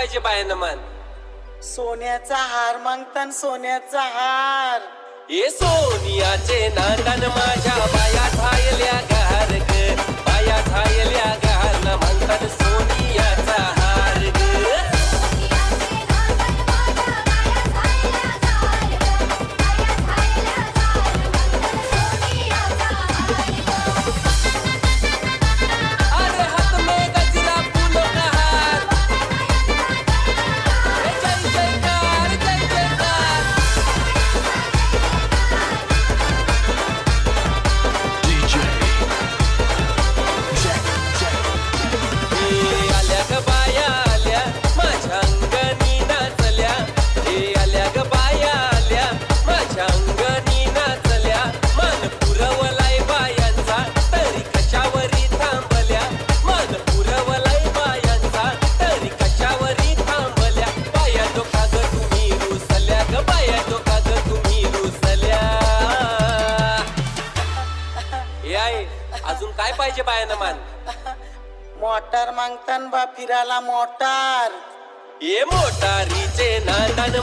पाहिजे बायानं मान? सोन्याचा हार मागतान, सोन्याचा हार. ए सोनियाचे नांदन माझ्या बाया झायल्या गार ग, बाया झायल्या गार न म्हणतात सोनियाचा हार ग. अरे हात में गजरा फूलों का हार, जय जयकार जय जयकार. आल्या ग बाया आल्या माझ्या अंगणी नाचल्या, हे आल्या ग बाया आल्या माझ्या अंगणी नाचल्या. मान पुरवलाय बायांचा तरी कशावरी थांबल्या, मान पुरवलाय बायांचा तरी कशावरी थांबल्या. बाया डोका ग तुम्ही रुसल्या ग, बाया डोका ग तुम्ही रुसल्या. हे आहे अजून काय पाहिजे बायानं मान? मोटार मागतान बा फिरायला मोटार. ये मोटारीचे नांदन